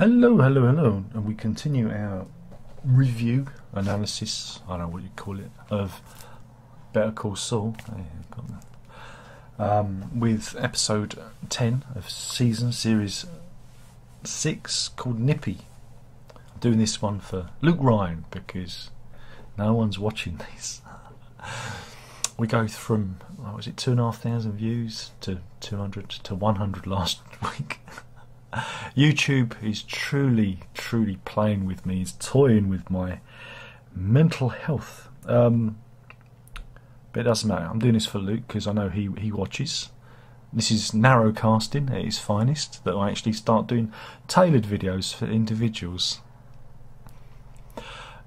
Hello, hello, hello, and we continue our review, analysis, I don't know what you call it, of Better Call Saul, with episode 10 of series 6 called Nippy. I'm doing this one for Luke Ryan because no one's watching these. We go from, what was it, 2,500 views to 200 to 100 last week. YouTube is truly playing with me. It's toying with my mental health. But it doesn't matter. I'm doing this for Luke because I know he watches. This is narrow casting at its finest, that I actually start doing tailored videos for individuals.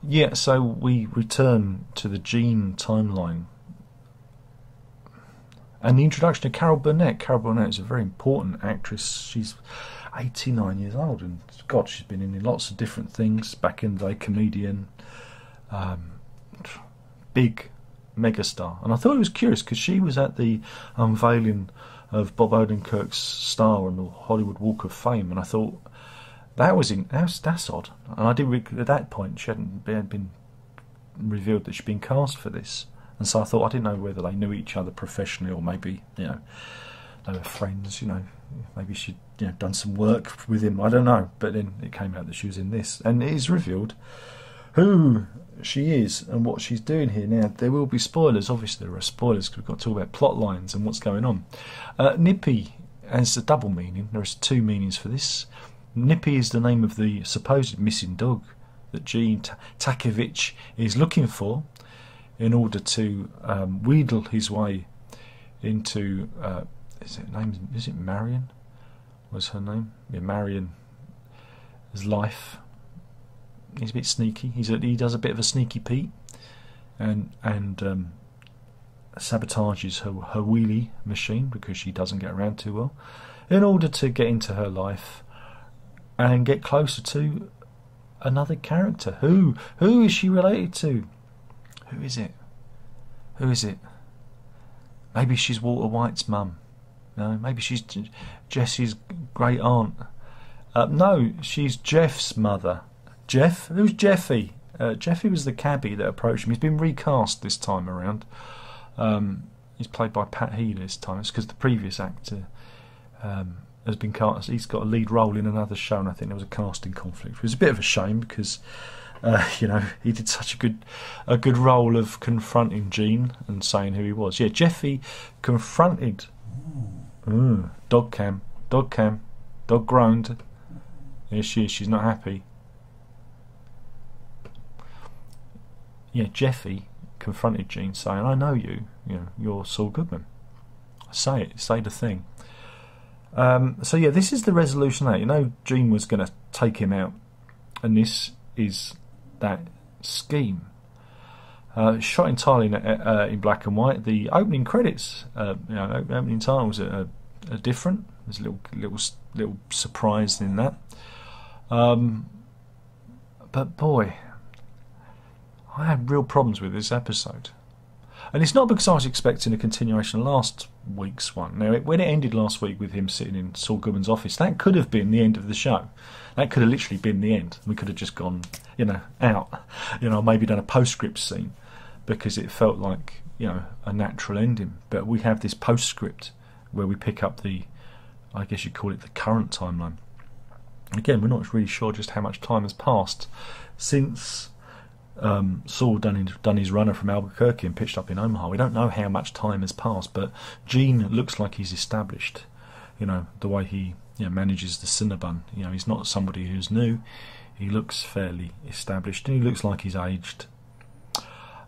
Yeah, so we return to the Gene timeline. And the introduction of Carol Burnett. Carol Burnett is a very important actress. She's 89 years old, and God, she's been in lots of different things. Back in the day, comedian, big megastar. And I thought it was curious because she was at the unveiling of Bob Odenkirk's star on the Hollywood Walk of Fame, and I thought that's odd. And I didn't at that point she hadn't been revealed that she'd been cast for this, and so I thought, I didn't know whether they knew each other professionally or maybe they were friends. Maybe she'd done some work with him, I don't know. But then it came out that she was in this, and it is revealed who she is and what she's doing here. Now, there will be spoilers. Obviously there are spoilers because we've got to talk about plot lines and what's going on. Nippy has a double meaning. There is two meanings for this. Nippy is the name of the supposed missing dog that Gene Takovich is looking for in order to wheedle his way into is it Marion? Was her name? Yeah, Marion. His life. He's a bit sneaky. He does a bit of a sneaky Pete, and sabotages her wheelie machine because she doesn't get around too well, in order to get into her life and get closer to another character. Who is she related to? Who is it? Who is it? Maybe she's Walter White's mum. No, maybe she's Jesse's great aunt. No, she's Jeff's mother. Jeff? Who's Jeffy? Jeffy was the cabbie that approached him. He's been recast this time around. He's played by Pat Healy this time. It's because the previous actor has been cast. He's got a lead role in another show, and I think there was a casting conflict. It was a bit of a shame because he did such a good role of confronting Gene and saying who he was. Yeah, Jeffy confronted. Dog cam, dog groaned. Here she is. She's not happy. Yeah, Jeffy confronted Gene, saying, "I know you. You're Saul Goodman. Say it. Say the thing." So yeah, this is the resolution. Gene was going to take him out, and this is that scheme. Shot entirely in black and white. The opening credits, opening titles are different. There's a little surprise in that. But boy, I had real problems with this episode. And it's not because I was expecting a continuation of last week's one. Now, when it ended last week with him sitting in Saul Goodman's office, that could have been the end of the show. That could have literally been the end. We could have just gone, out. Maybe done a postscript scene because it felt like, a natural ending. But we have this postscript where we pick up I guess you'd call it the current timeline. Again, we're not really sure just how much time has passed since Saul done his runner from Albuquerque and pitched up in Omaha. We don't know how much time has passed, but Gene looks like he's established. The way he manages the Cinnabon. He's not somebody who's new. He looks fairly established, and he looks like he's aged.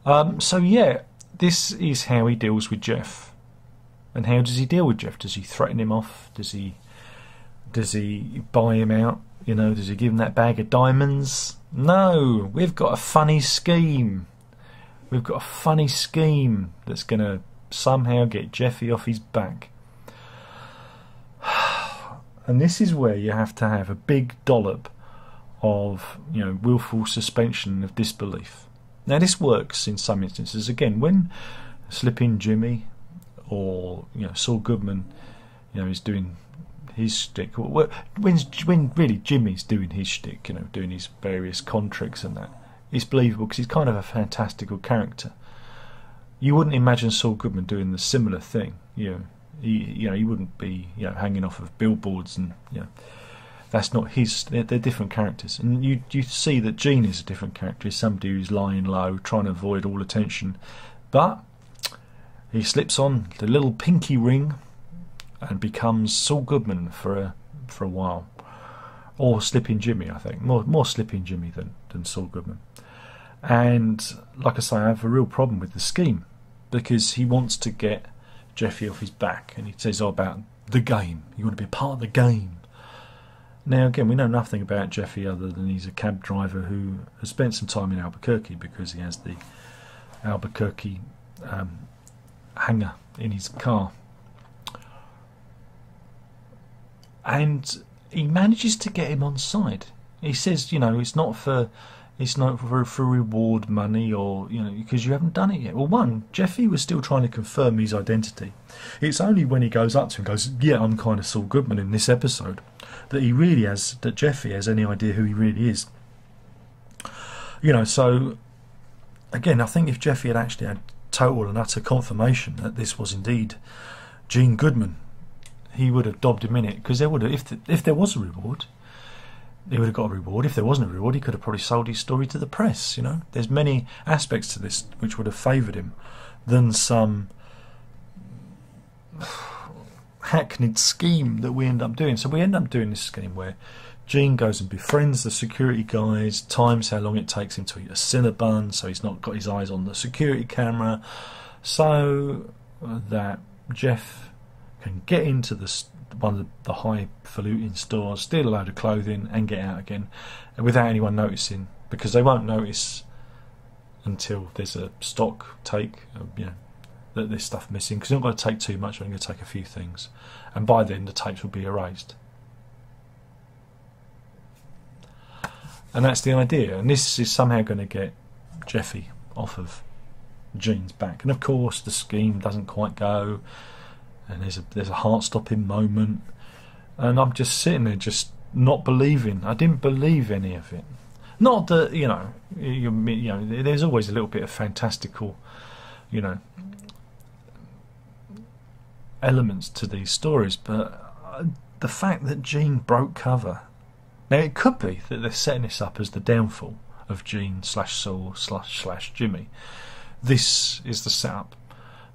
So yeah, this is how he deals with Jeff. And how does he deal with Jeff? Does he threaten him off? Does he buy him out? Does he give him that bag of diamonds? No, we've got a funny scheme. We've got a funny scheme that's going to somehow get Jeffy off his back. And this is where you have to have a big dollop of willful suspension of disbelief. Now this works in some instances. Again, when Slip-In Jimmy or Saul Goodman is doing his shtick. When really Jimmy's doing his shtick, doing his various con tricks and that, it's believable because he's kind of a fantastical character. You wouldn't imagine Saul Goodman doing the similar thing. He wouldn't be hanging off of billboards and that's not his. They're different characters, and you see that Gene is a different character. He's somebody who's lying low, trying to avoid all attention, but he slips on the little pinky ring and becomes Saul Goodman for a while, or Slipping Jimmy. I think more Slipping Jimmy than Saul Goodman. And like I say, I have a real problem with the scheme because he wants to get Jeffy off his back, and he says about the game. You want to be a part of the game. Now again, we know nothing about Jeffy other than he's a cab driver who has spent some time in Albuquerque because he has the Albuquerque hangar in his car, and he manages to get him on side. He says, it's not for reward money, or because you haven't done it yet. Well, one, Jeffy was still trying to confirm his identity. It's only when he goes up to him and goes, yeah, I'm kind of Saul Goodman in this episode, that Jeffy has any idea who he really is. So again, I think if Jeffy had actually had total and utter confirmation that this was indeed Gene Goodman, he would have dobbed him in it, because there would have, if there was a reward, he would have got a reward. If there wasn't a reward, he could have probably sold his story to the press. There's many aspects to this which would have favoured him than some hackneyed scheme that we end up doing. So we end up doing this scheme where Gene goes and befriends the security guys, times how long it takes him to eat a Cinnabon, so he's not got his eyes on the security camera, so that Jeff can get into one of the highfalutin stores, steal a load of clothing and get out again, and without anyone noticing, because they won't notice until there's a stock take, that there's stuff missing, because you're not going to take too much, you're going to take a few things, and by then the tapes will be erased. And that's the idea, and this is somehow going to get Jeffy off of Gene's back. And of course the scheme doesn't quite go, and there's a heart-stopping moment, and I'm just sitting there just not believing. I didn't believe any of it. Not that there's always a little bit of fantastical elements to these stories, but the fact that Gene broke cover. Now it could be that they're setting this up as the downfall of Gene / Saul / Jimmy. This is the setup,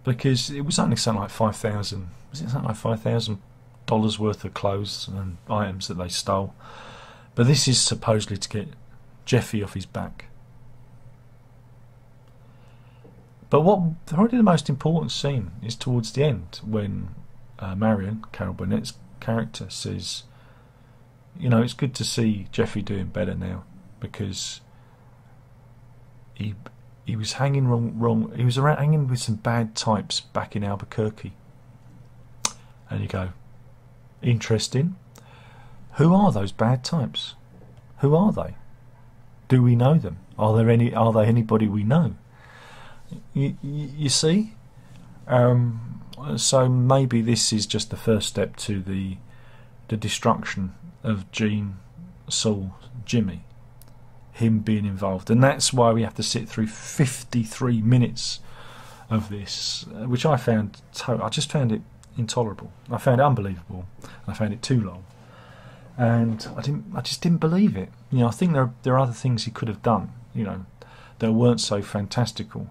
because it was only something like $5,000. Was it something like $5,000 worth of clothes and items that they stole? But this is supposedly to get Jeffy off his back. But probably the most important scene is towards the end, when Marion, Carol Burnett's character, says, it's good to see Jeffy doing better now, because he was hanging wrong. He was hanging with some bad types back in Albuquerque. And you go, interesting. Who are those bad types? Who are they? Do we know them? Are they anybody we know? You see? So maybe this is just the first step to the destruction of Gene, Saul, Jimmy, him being involved, and that's why we have to sit through 53 minutes of this, which I just found it intolerable. I found it unbelievable. I found it too long, and I just didn't believe it. I think there are other things he could have done, that weren't so fantastical,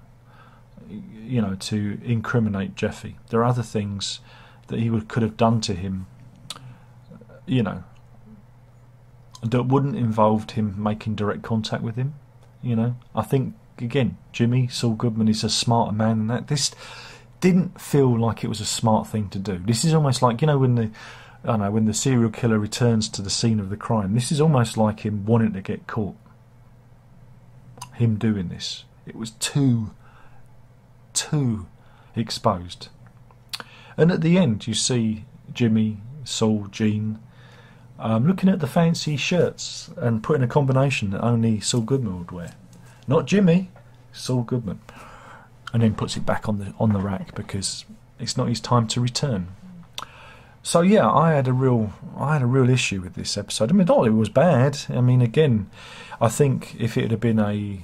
to incriminate Jeffy. There are other things that he could have done to him, that wouldn't involve him making direct contact with him. I think, again, Jimmy, Saul Goodman, is a smarter man than that. This didn't feel like it was a smart thing to do. This is almost like, when the serial killer returns to the scene of the crime, this is almost like him wanting to get caught. Him doing this. It was too exposed. And at the end, you see Jimmy, Saul, Gene, looking at the fancy shirts and putting a combination that only Saul Goodman would wear. Not Jimmy, Saul Goodman. And then puts it back on the rack because it's not his time to return. So yeah, I had a real issue with this episode. I mean, not that it was bad. I mean, again, I think if it had been a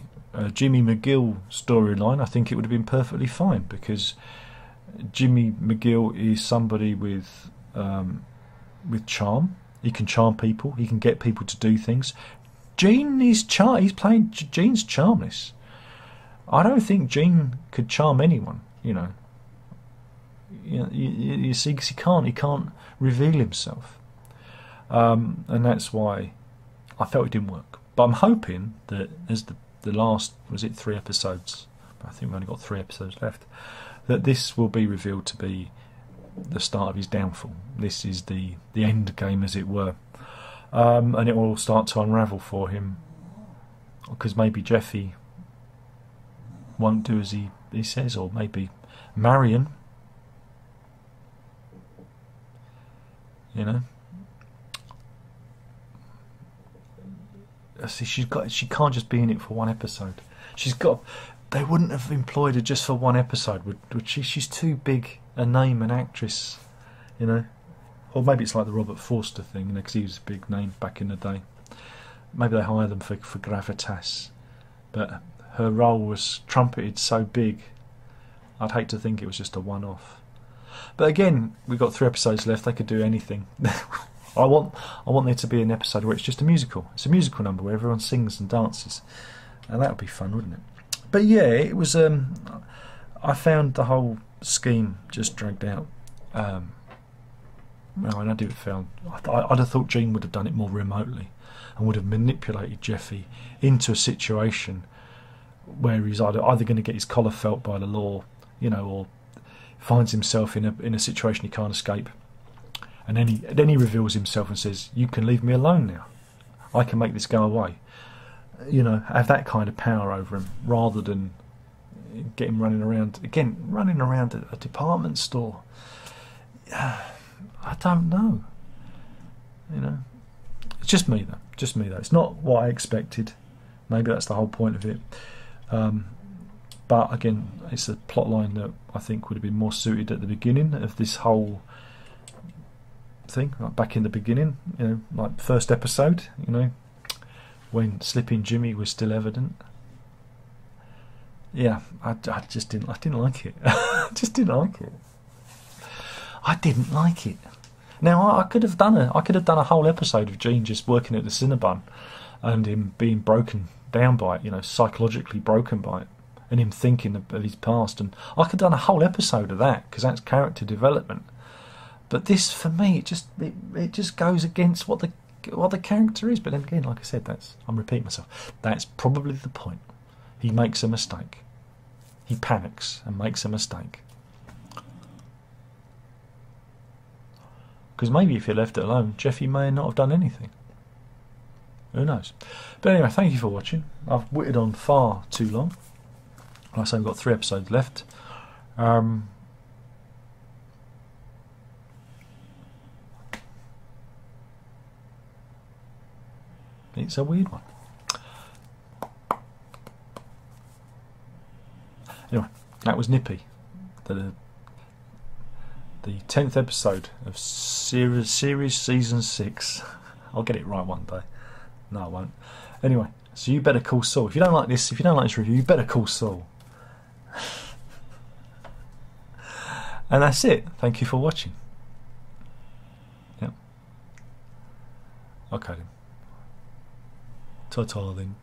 Jimmy McGill storyline, I think it would have been perfectly fine, because Jimmy McGill is somebody with charm. He can charm people. He can get people to do things. Gene is He's playing Gene's charmless. I don't think Gene could charm anyone. You see, because he can't reveal himself, and that's why I felt it didn't work. But I'm hoping that as the last, was it 3 episodes? I think we've only got 3 episodes left. That this will be revealed to be the start of his downfall. This is the end game, as it were, and it will start to unravel for him, because maybe Jeffy won't do as he says, or maybe Marion. See, she can't just be in it for 1 episode. They wouldn't have employed her just for 1 episode, would she? She's too big a name, an actress, Or maybe it's like the Robert Forster thing, because he was a big name back in the day. Maybe they hire them for gravitas, but her role was trumpeted so big. I'd hate to think it was just a one-off. But again, we've got 3 episodes left. They could do anything. I want there to be an episode where it's just a musical. It's a musical number where everyone sings and dances, and that would be fun, wouldn't it? But yeah, it was. I found the whole scheme just dragged out. I'd have thought Gene would have done it more remotely, and would have manipulated Jeffy into a situation where he's either going to get his collar felt by the law, or finds himself in a situation he can't escape, and then he reveals himself and says, "You can leave me alone now. I can make this go away." Have that kind of power over him, rather than get him running around a department store. I don't know. It's just me though. It's not what I expected. Maybe that's the whole point of it. But again, it's a plot line that I think would have been more suited at the beginning of this whole thing, like back in the beginning, like first episode, when slipping Jimmy was still evident. Yeah, I didn't like it. I didn't like it. Now I could have done a whole episode of Gene just working at the Cinnabon and him being broken down by it, psychologically broken by it, and him thinking of his past, and I could have done a whole episode of that, because that's character development. But this, for me, it just goes against what the character is. But then again, like I said, I'm repeating myself. That's probably the point. He makes a mistake. He panics and makes a mistake. Because maybe if he left it alone, Jeffy may not have done anything. Who knows? But anyway, thank you for watching. I've witted on far too long. Like I say, we've got 3 episodes left. It's a weird one. Anyway, that was Nippy. The 10th episode of series season 6. I'll get it right one day. No, I won't. Anyway, so you better call Saul. If you don't like this review, you better call Saul. And that's it. Thank you for watching. Yep. Okay then. Ta-ta then.